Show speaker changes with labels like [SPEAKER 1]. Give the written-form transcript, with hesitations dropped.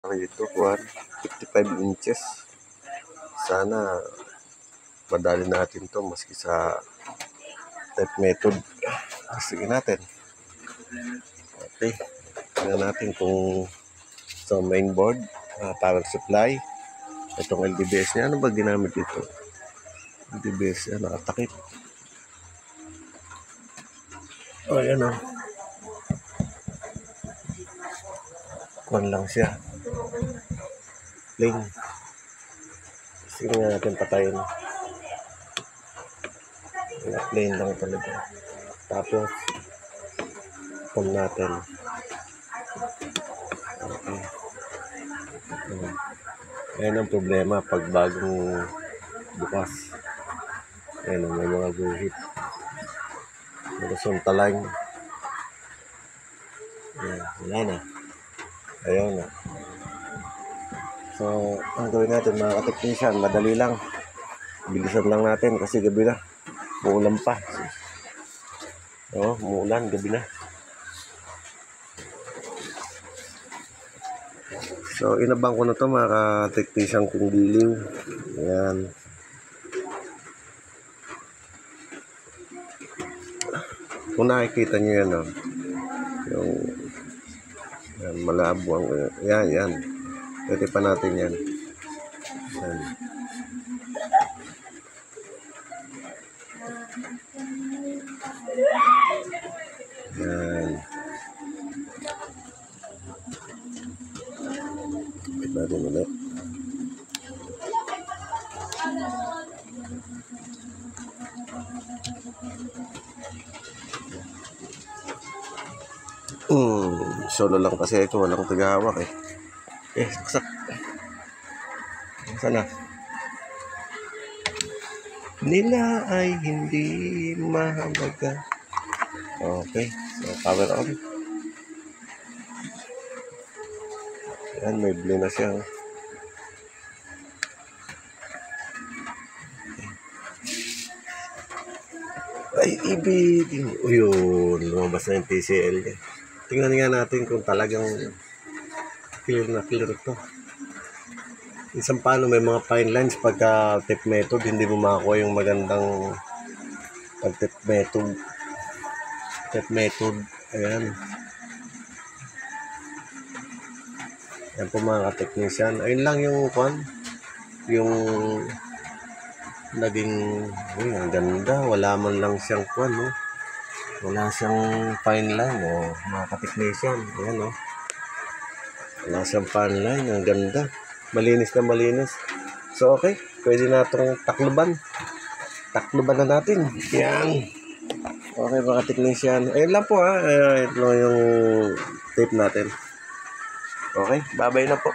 [SPEAKER 1] rito, 55 inches. Sana madali natin to maski sa tape method. Sige natin. Okay. Tingnan natin kung sa main board, power supply. Itong LDBS niya, ano ba ginamit dito? LDBS niya, nakatakip. O, yan o. Kuwan lang siya. Plain. Sige nga natin patayin. Plain lang talaga. Tapos, on natin. Okay. Ayan ang problema pag bagong bukas. Ayan, may mga guhit. Horizontal. Ayan, wala na. Ayaw na. So, ang gawin natin mga ka-technician, madali lang. Bilisan lang natin kasi gabi na. Muulan pa. Oo, muulan, gabi na. So, inabang ko na ito mga ka-technician kung diling. Ayan. Kung nakikita nyo yan, oh. Yung yan, malabo ang yan. Pwede pa natin yan. Yan. Yan. Iba din ulit. Solo lang kasi ito, walang tagahawak eh. Saksak. Sana. Nila ay hindi mahalaga. Okay, so power on. Yan, may blue na siya. Ay, ibig. Uyun, lumabas na yung PCL niya. Tingnan nga natin kung talagang clear na clear ito. Isang paano may mga fine lines pagka tape method, hindi mo makakuha yung magandang pag tape method. Tape method, ayan. Yan po mga ka-technician. Ayun lang yung yung naging, ang ganda. Wala man lang siyang no? Wala siyang fine line, mga ka-technician. Ayan, wala siyang fine line. Ang ganda. Malinis na malinis. So, okay. Pwede na itong takluban. Takluban na natin. Yan. Okay, mga ka-technician. Ayun lang po, ito yung tape natin. Okay, bye-bye na po.